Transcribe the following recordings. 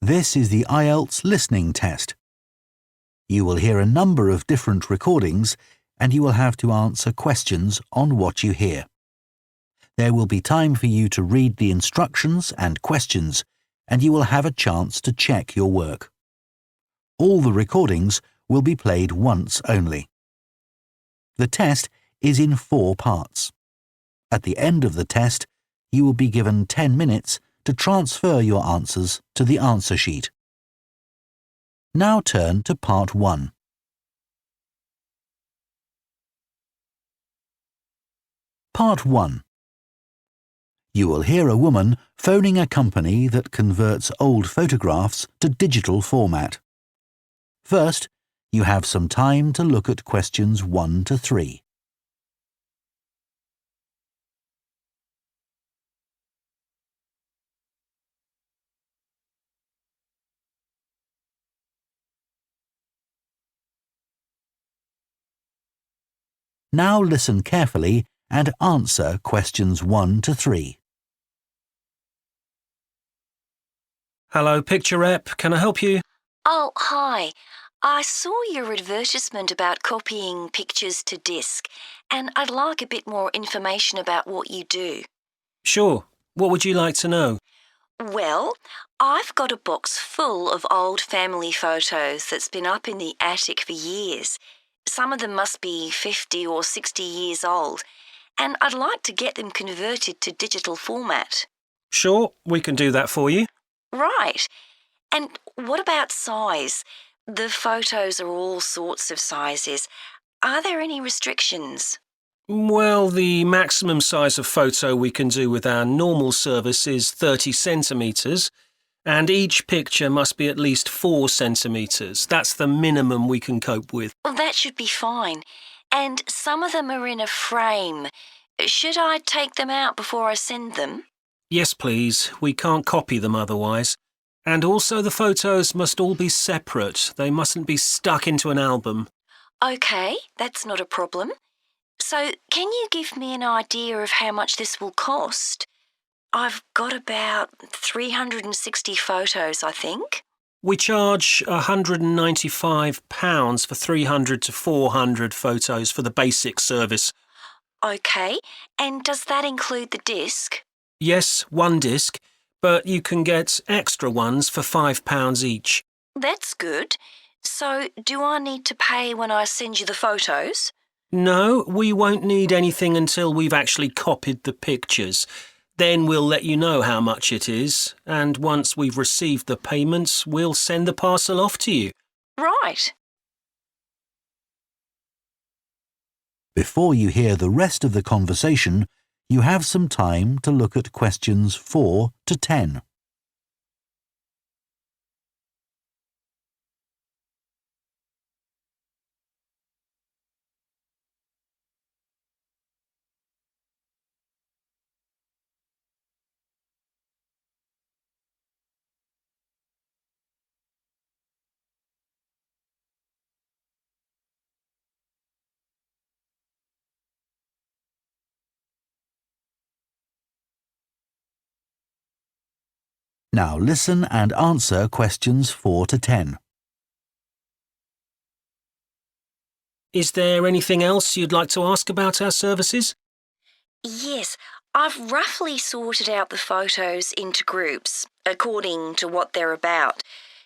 This is the IELTS Listening test. You will hear a number of different recordings and you will have to answer questions on what you hear. There will be time for you to read the instructions and questions, and you will have a chance to check your work. All the recordings will be played once only. The test is in 4 parts. At the end of the test, you will be given 10 minutes to transfer your answers to the answer sheet. Now turn to Part 1. Part 1. You will hear a woman phoning a company that converts old photographs to digital format. First, you have some time to look at questions 1 to 3. Now listen carefully and answer questions 1 to 3. Hello, Picture Rep. Can I help you? Oh, hi. I saw your advertisement about copying pictures to disk, and I'd like a bit more information about what you do. Sure. What would you like to know? Well, I've got a box full of old family photos that's been up in the attic for years. Some of them must be 50 or 60 years old, and I'd like to get them converted to digital format. Sure, we can do that for you. Right. And what about size? The photos are all sorts of sizes. Are there any restrictions? Well, the maximum size of photo we can do with our normal service is 30 centimetres, and each picture must be at least 4 centimetres. That's the minimum we can cope with. Well, that should be fine. And some of them are in a frame. Should I take them out before I send them? Yes, please. We can't copy them otherwise. And also the photos must all be separate. They mustn't be stuck into an album. OK, that's not a problem. So can you give me an idea of how much this will cost? I've got about 360 photos, I think. We charge £195 for 300 to 400 photos for the basic service. OK, and does that include the disc? Yes, 1 disc, but you can get extra ones for £5 each. That's good. So do I need to pay when I send you the photos? No, we won't need anything until we've actually copied the pictures. Then we'll let you know how much it is, and once we've received the payments, we'll send the parcel off to you. Right. Before you hear the rest of the conversation, you have some time to look at questions 4 to 10. Now listen and answer questions 4 to 10. Is there anything else you'd like to ask about our services? Yes, I've roughly sorted out the photos into groups, according to what they're about.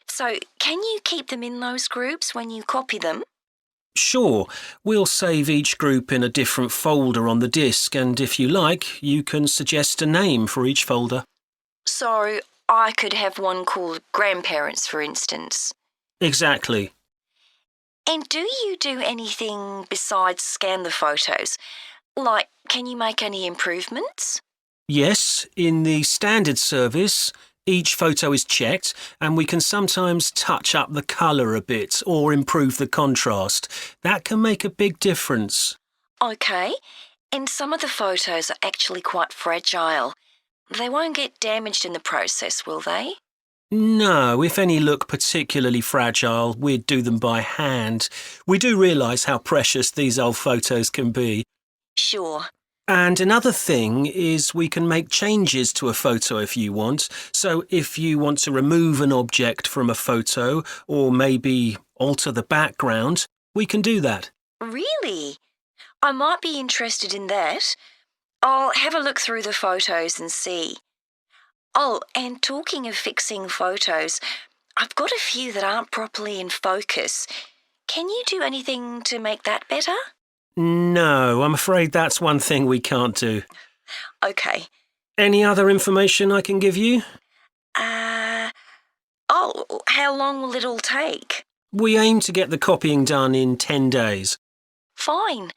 So can you keep them in those groups when you copy them? Sure, we'll save each group in a different folder on the disk, and if you like, you can suggest a name for each folder. So I could have one called Grandparents, for instance. Exactly. And do you do anything besides scan the photos? Like, can you make any improvements? Yes, in the standard service, each photo is checked and we can sometimes touch up the colour a bit or improve the contrast. That can make a big difference. OK, and some of the photos are actually quite fragile. They won't get damaged in the process, will they? No, if any look particularly fragile, we'd do them by hand. We do realise how precious these old photos can be. Sure. And another thing is we can make changes to a photo if you want. So if you want to remove an object from a photo or maybe alter the background, we can do that. Really? I might be interested in that. I'll have a look through the photos and see. Oh, and talking of fixing photos, I've got a few that aren't properly in focus. Can you do anything to make that better? No, I'm afraid that's one thing we can't do. Okay. Any other information I can give you? How long will it all take? We aim to get the copying done in 10 days. Fine.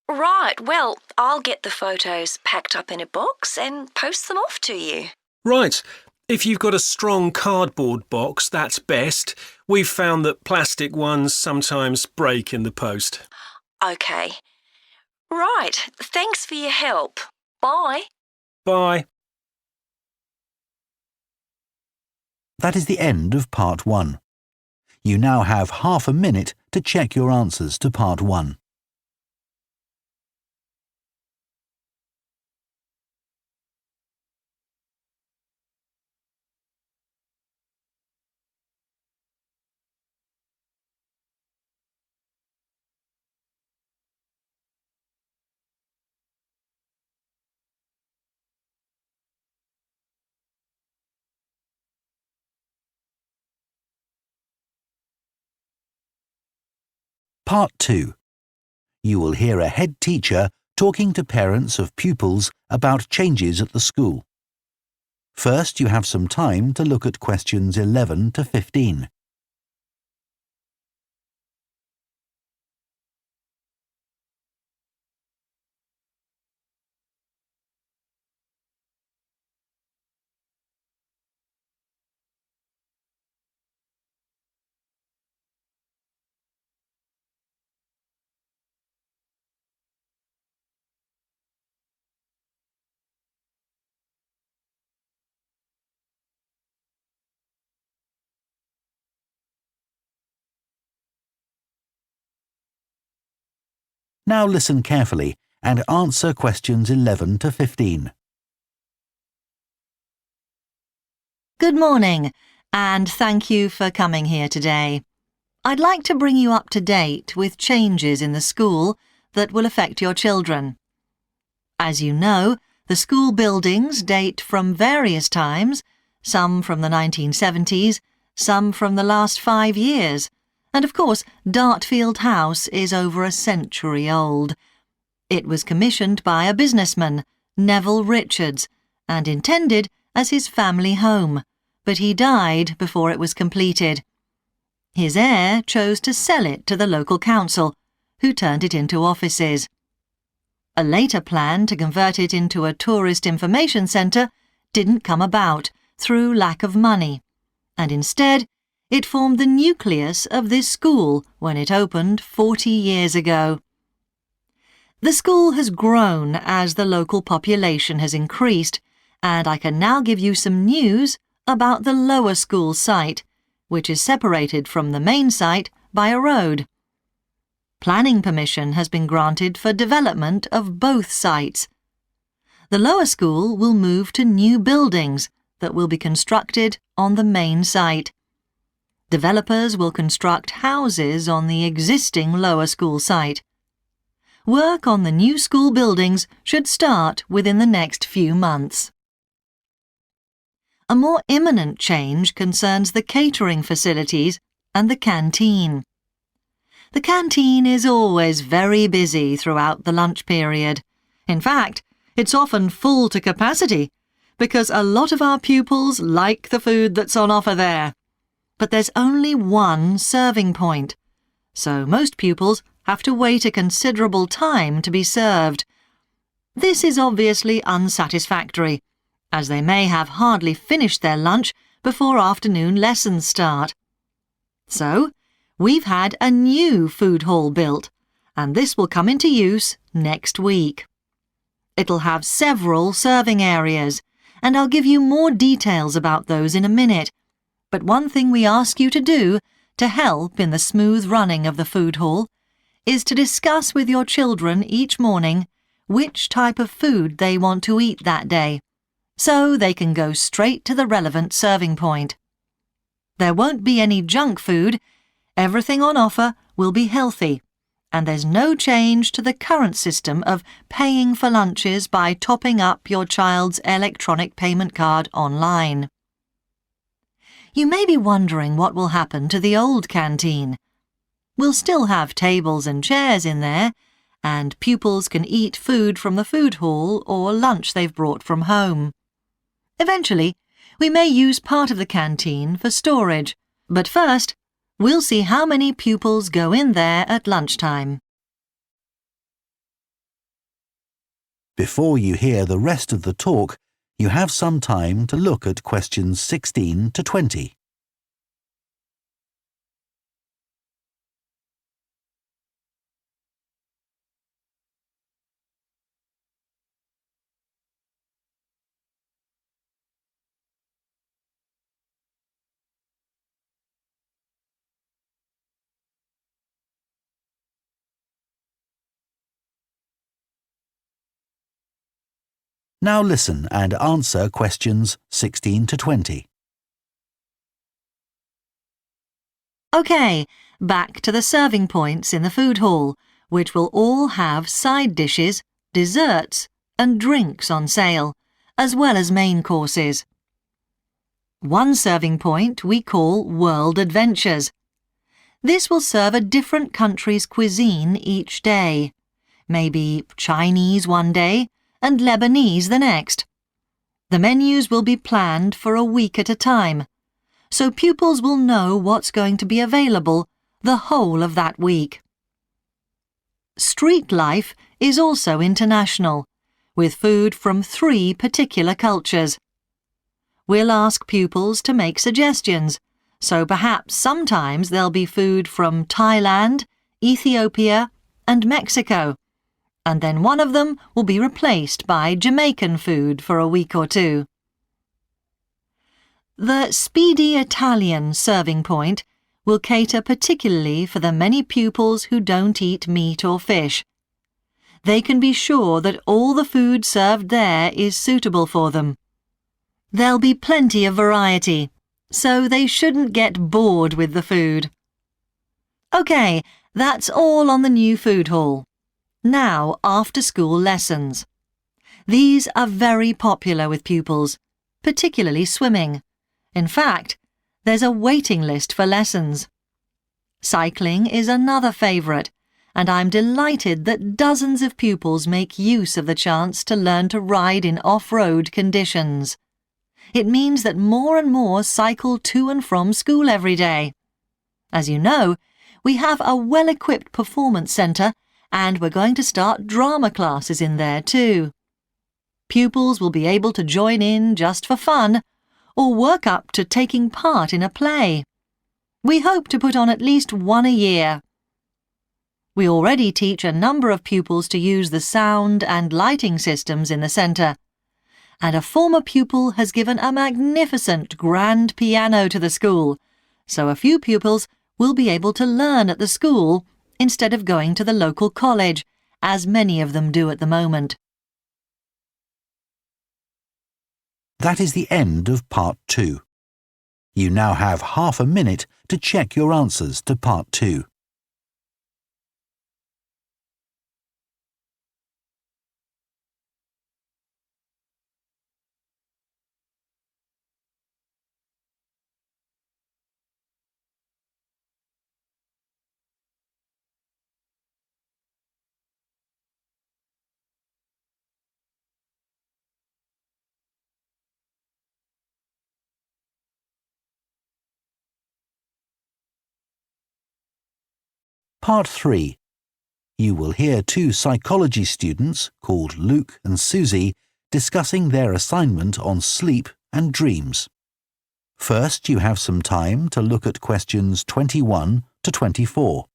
Right, well, I'll get the photos packed up in a box and post them off to you. Right. If you've got a strong cardboard box, that's best. We've found that plastic ones sometimes break in the post. Okay. Right, thanks for your help. Bye. Bye. That is the end of Part 1. You now have half a minute to check your answers to Part 1. Part 2. You will hear a head teacher talking to parents of pupils about changes at the school. First, you have some time to look at questions 11 to 15. Now listen carefully and answer questions 11 to 15. Good morning, and thank you for coming here today. I'd like to bring you up to date with changes in the school that will affect your children. As you know, the school buildings date from various times, some from the 1970s, some from the last 5 years, and of course, Dartfield House is over a century old. It was commissioned by a businessman, Neville Richards, and intended as his family home, but he died before it was completed. His heir chose to sell it to the local council, who turned it into offices. A later plan to convert it into a tourist information centre didn't come about through lack of money, and instead it formed the nucleus of this school when it opened 40 years ago. The school has grown as the local population has increased, and I can now give you some news about the lower school site, which is separated from the main site by a road. Planning permission has been granted for development of both sites. The lower school will move to new buildings that will be constructed on the main site. Developers will construct houses on the existing lower school site. Work on the new school buildings should start within the next few months. A more imminent change concerns the catering facilities and the canteen. The canteen is always very busy throughout the lunch period. In fact, it's often full to capacity because a lot of our pupils like the food that's on offer there. But there's only one serving point, so most pupils have to wait a considerable time to be served. This is obviously unsatisfactory, as they may have hardly finished their lunch before afternoon lessons start. So, we've had a new food hall built, and this will come into use next week. It'll have several serving areas, and I'll give you more details about those in a minute. But one thing we ask you to do to help in the smooth running of the food hall is to discuss with your children each morning which type of food they want to eat that day, so they can go straight to the relevant serving point. There won't be any junk food. Everything on offer will be healthy, and there's no change to the current system of paying for lunches by topping up your child's electronic payment card online. You may be wondering what will happen to the old canteen. We'll still have tables and chairs in there, and pupils can eat food from the food hall or lunch they've brought from home. Eventually, we may use part of the canteen for storage, but first, we'll see how many pupils go in there at lunchtime. Before you hear the rest of the talk, you have some time to look at questions 16 to 20. Now listen and answer questions 16 to 20. OK, back to the serving points in the food hall, which will all have side dishes, desserts, and drinks on sale, as well as main courses. One serving point we call World Adventures. This will serve a different country's cuisine each day. Maybe Chinese one day and Lebanese the next. The menus will be planned for a week at a time, so pupils will know what's going to be available the whole of that week. Street life is also international, with food from 3 particular cultures. We'll ask pupils to make suggestions, so perhaps sometimes there'll be food from Thailand, Ethiopia, and Mexico, and then one of them will be replaced by Jamaican food for a week or 2. The Speedy Italian serving point will cater particularly for the many pupils who don't eat meat or fish. They can be sure that all the food served there is suitable for them. There'll be plenty of variety, so they shouldn't get bored with the food. OK, that's all on the new food hall. Now, after-school lessons. These are very popular with pupils, particularly swimming. In fact, there's a waiting list for lessons. Cycling is another favourite, and I'm delighted that dozens of pupils make use of the chance to learn to ride in off-road conditions. It means that more and more cycle to and from school every day. As you know, we have a well-equipped performance centre, and we're going to start drama classes in there too. Pupils will be able to join in just for fun, or work up to taking part in a play. We hope to put on at least one a year. We already teach a number of pupils to use the sound and lighting systems in the centre, and a former pupil has given a magnificent grand piano to the school, so a few pupils will be able to learn at the school instead of going to the local college, as many of them do at the moment. That is the end of Part 2. You now have half a minute to check your answers to Part 2. Part 3. You will hear 2 psychology students called Luke and Susie discussing their assignment on sleep and dreams. First, you have some time to look at questions 21 to 24.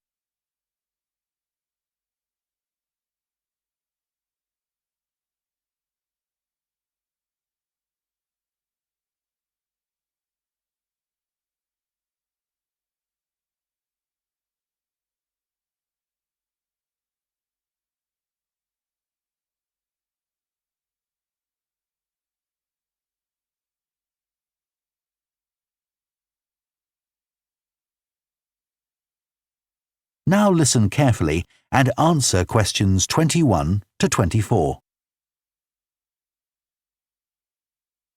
Now listen carefully and answer questions 21 to 24.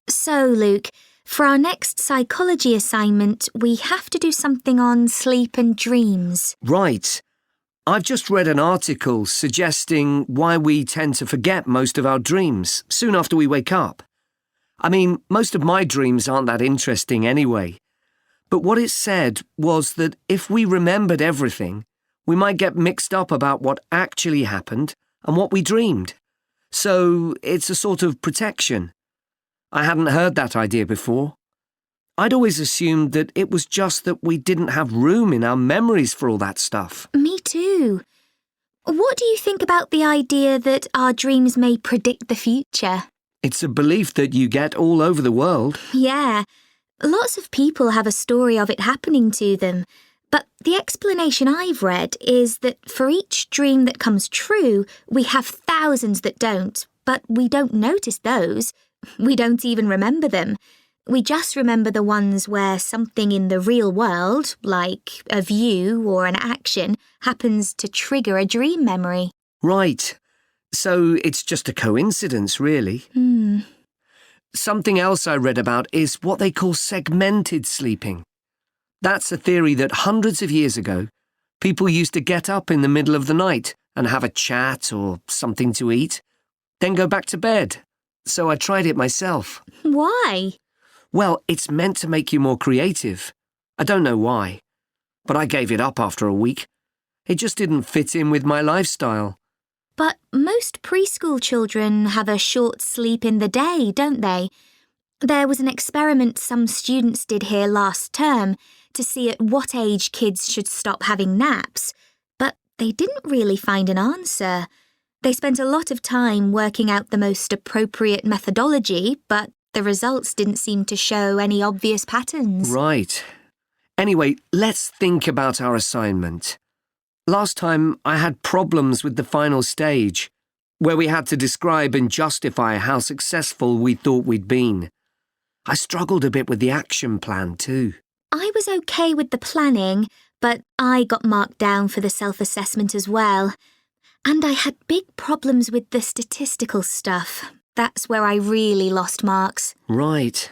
So, Luke, for our next psychology assignment, we have to do something on sleep and dreams. Right. I've just read an article suggesting why we tend to forget most of our dreams soon after we wake up. I mean, most of my dreams aren't that interesting anyway. But what it said was that if we remembered everything, we might get mixed up about what actually happened and what we dreamed. So it's a sort of protection. I hadn't heard that idea before. I'd always assumed that it was just that we didn't have room in our memories for all that stuff. Me too. What do you think about the idea that our dreams may predict the future? It's a belief that you get all over the world. Yeah, lots of people have a story of it happening to them. But the explanation I've read is that for each dream that comes true, we have thousands that don't, but we don't notice those. We don't even remember them. We just remember the ones where something in the real world, like a view or an action, happens to trigger a dream memory. Right. So it's just a coincidence, really. Something else I read about is what they call segmented sleeping. That's a theory that hundreds of years ago, people used to get up in the middle of the night and have a chat or something to eat, then go back to bed. So I tried it myself. Why? Well, it's meant to make you more creative. I don't know why, but I gave it up after a week. It just didn't fit in with my lifestyle. But most preschool children have a short sleep in the day, don't they? There was an experiment some students did here last term to see at what age kids should stop having naps, but they didn't really find an answer. They spent a lot of time working out the most appropriate methodology, but the results didn't seem to show any obvious patterns. Right. Anyway, let's think about our assignment. Last time I had problems with the final stage, where we had to describe and justify how successful we thought we'd been. I struggled a bit with the action plan too. I was okay with the planning, but I got marked down for the self-assessment as well. And I had big problems with the statistical stuff. That's where I really lost marks. Right.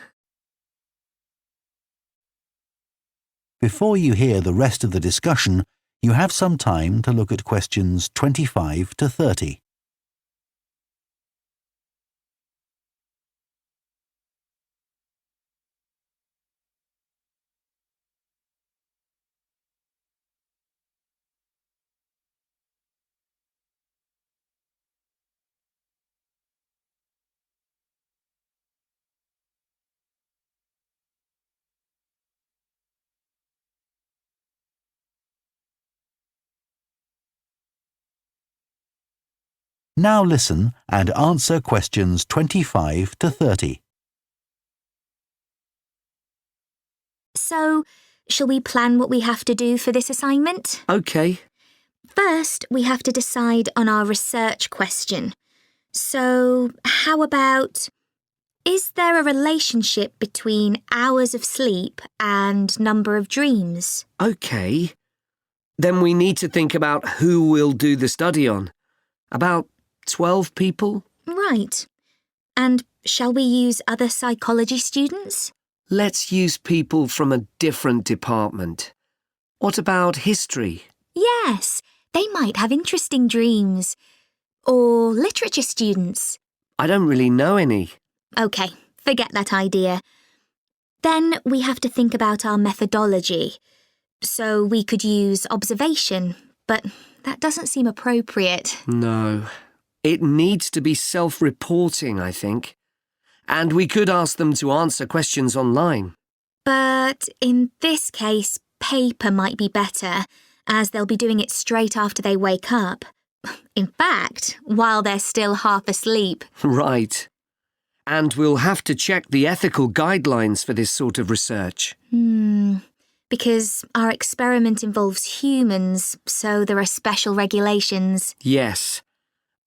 Before you hear the rest of the discussion, you have some time to look at questions 25 to 30. Now listen and answer questions 25 to 30. So, shall we plan what we have to do for this assignment? Okay. First, we have to decide on our research question. So, how about, is there a relationship between hours of sleep and number of dreams? Okay. Then we need to think about who we'll do the study on. About 12 people? Right. And shall we use other psychology students? Let's use people from a different department. What about history? Yes, they might have interesting dreams. Or literature students. I don't really know any. OK, forget that idea. Then we have to think about our methodology. So we could use observation, but that doesn't seem appropriate. No. It needs to be self-reporting, I think. And we could ask them to answer questions online. But in this case, paper might be better, as they'll be doing it straight after they wake up. In fact, while they're still half asleep. Right. And we'll have to check the ethical guidelines for this sort of research. Because our experiment involves humans, so there are special regulations. Yes.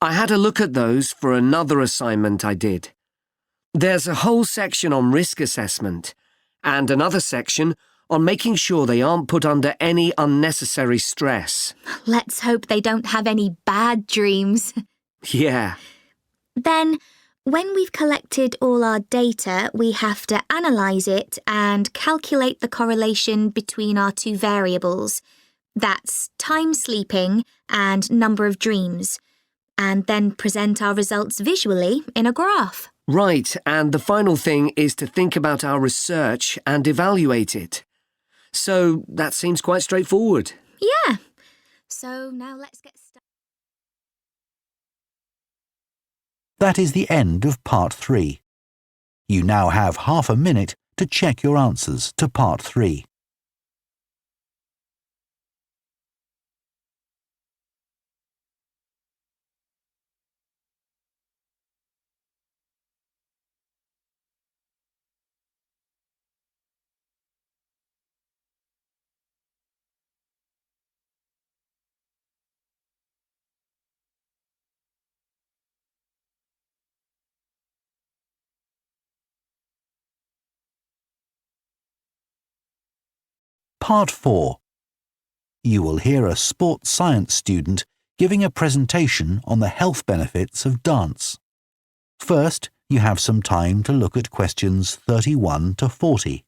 I had a look at those for another assignment I did. There's a whole section on risk assessment and another section on making sure they aren't put under any unnecessary stress. Let's hope they don't have any bad dreams. Yeah. Then, when we've collected all our data, we have to analyse it and calculate the correlation between our two variables. That's time sleeping and number of dreams, and then present our results visually in a graph. Right, and the final thing is to think about our research and evaluate it. So that seems quite straightforward. Yeah. So now let's get started. That is the end of Part 3. You now have half a minute to check your answers to Part 3. Part 4. You will hear a sports science student giving a presentation on the health benefits of dance. First, you have some time to look at questions 31 to 40.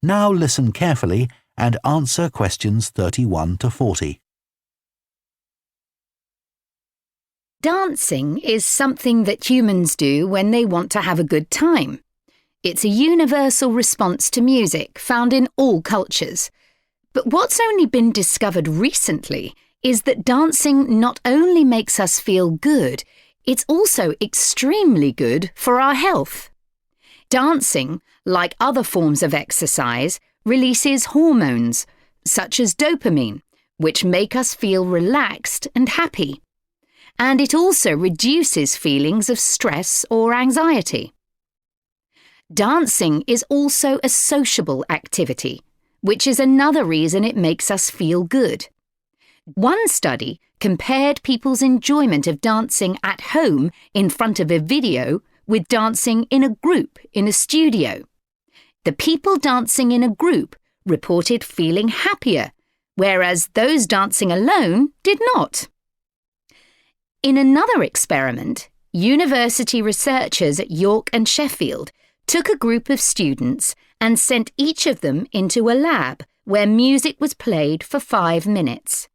Now listen carefully and answer questions 31 to 40. Dancing is something that humans do when they want to have a good time. It's a universal response to music found in all cultures. But what's only been discovered recently is that dancing not only makes us feel good, it's also extremely good for our health. Dancing, like other forms of exercise, releases hormones, such as dopamine, which make us feel relaxed and happy. And it also reduces feelings of stress or anxiety. Dancing is also a sociable activity, which is another reason it makes us feel good. One study compared people's enjoyment of dancing at home in front of a video with dancing in a group in a studio. The people dancing in a group reported feeling happier, whereas those dancing alone did not. In another experiment, university researchers at York and Sheffield took a group of students and sent each of them into a lab where music was played for 5 minutes.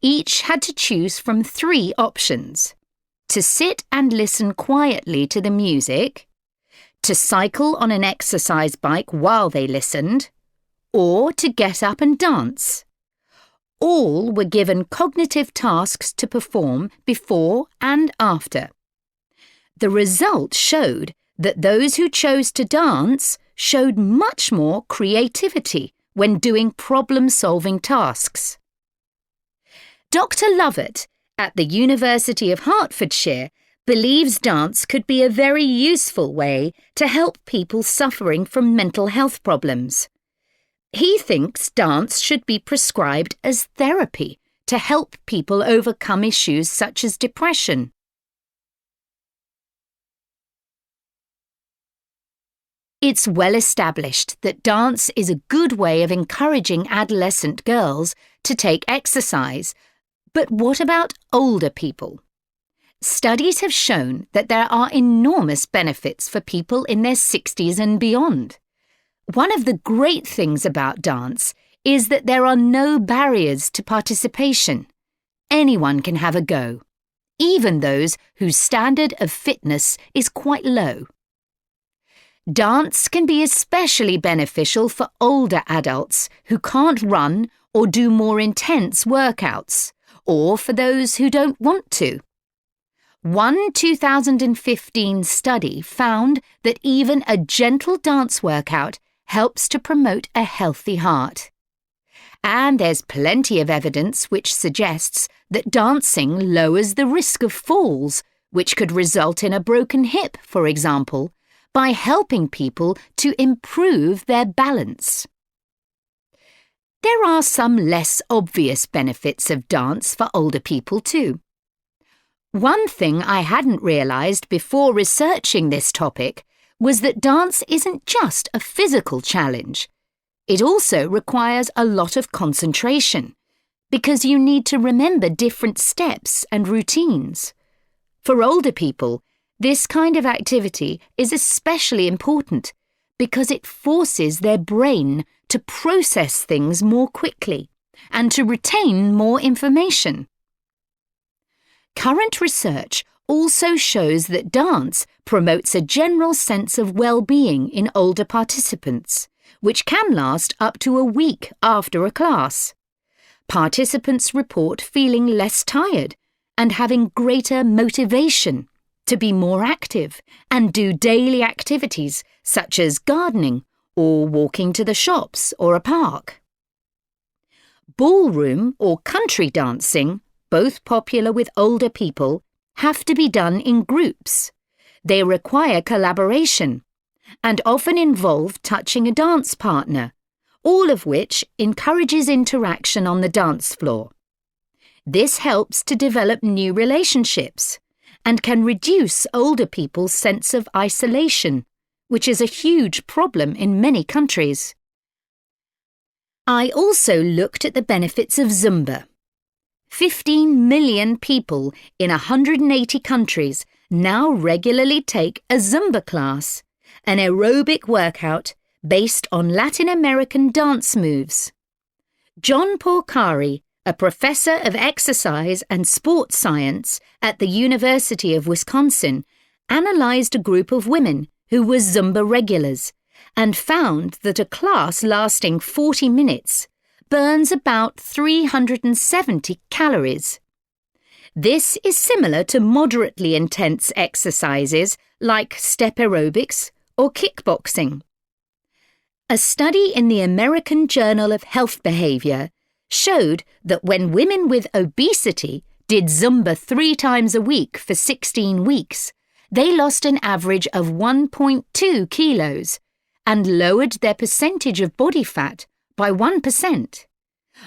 Each had to choose from 3 options: to sit and listen quietly to the music, to cycle on an exercise bike while they listened, or to get up and dance. All were given cognitive tasks to perform before and after. The results showed that those who chose to dance showed much more creativity when doing problem-solving tasks. Dr. Lovett at the University of Hertfordshire believes dance could be a very useful way to help people suffering from mental health problems. He thinks dance should be prescribed as therapy to help people overcome issues such as depression. It's well established that dance is a good way of encouraging adolescent girls to take exercise. But what about older people? Studies have shown that there are enormous benefits for people in their 60s and beyond. One of the great things about dance is that there are no barriers to participation. Anyone can have a go, even those whose standard of fitness is quite low. Dance can be especially beneficial for older adults who can't run or do more intense workouts, or for those who don't want to. One 2015 study found that even a gentle dance workout helps to promote a healthy heart. And there's plenty of evidence which suggests that dancing lowers the risk of falls, which could result in a broken hip, for example, by helping people to improve their balance. There are some less obvious benefits of dance for older people too. One thing I hadn't realised before researching this topic was that dance isn't just a physical challenge. It also requires a lot of concentration, because you need to remember different steps and routines. For older people, this kind of activity is especially important because it forces their brain to process things more quickly and to retain more information. Current research also shows that dance promotes a general sense of well-being in older participants, which can last up to a week after a class. Participants report feeling less tired and having greater motivation to be more active and do daily activities such as gardening or walking to the shops or a park. Ballroom or country dancing, both popular with older people, have to be done in groups. They require collaboration and often involve touching a dance partner, all of which encourages interaction on the dance floor. This helps to develop new relationships and can reduce older people's sense of isolation, which is a huge problem in many countries. I also looked at the benefits of Zumba. 15 million people in 180 countries now regularly take a Zumba class, an aerobic workout based on Latin American dance moves. John Porcari, a professor of exercise and sports science at the University of Wisconsin, analysed a group of women who were Zumba regulars and found that a class lasting 40 minutes burns about 370 calories. This is similar to moderately intense exercises like step aerobics or kickboxing. A study in the American Journal of Health Behaviour showed that when women with obesity did Zumba 3 times a week for 16 weeks, they lost an average of 1.2 kilos and lowered their percentage of body fat by 1%.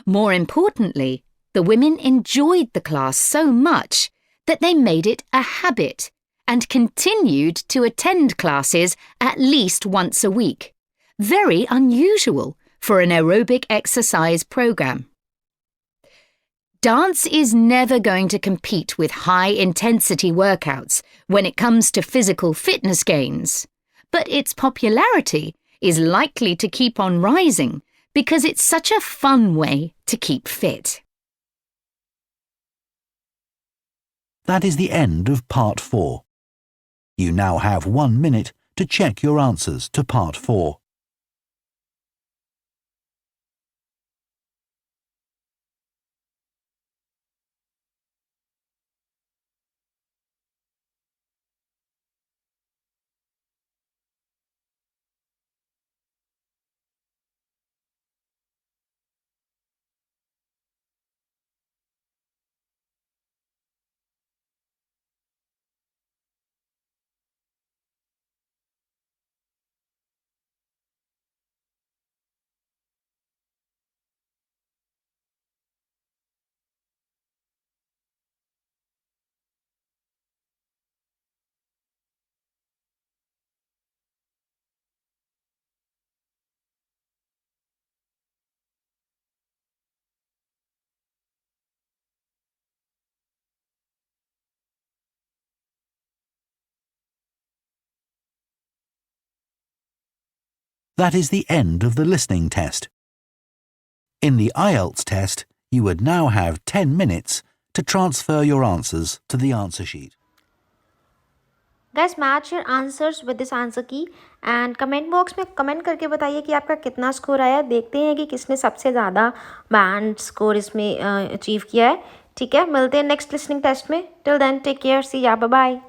More importantly, the women enjoyed the class so much that they made it a habit and continued to attend classes at least once a week. Very unusual for an aerobic exercise program. Dance is never going to compete with high-intensity workouts when it comes to physical fitness gains, but its popularity is likely to keep on rising because it's such a fun way to keep fit. That is the end of Part 4. You now have 1 minute to check your answers to Part 4. That is the end of the listening test. In the IELTS test, you would now have 10 minutes to transfer your answers to the answer sheet. Guys, match your answers with this answer key and comment box में comment करके बताइए कि आपका कितना score आया। देखते हैं कि किसने सबसे ज़्यादा बैंड स्कोर इसमें अचीव किया है। ठीक है, मिलते हैं नेक्स्ट लिसनिंग टेस्ट में। टिल देन टेक केयर, सी या, बाय बाय।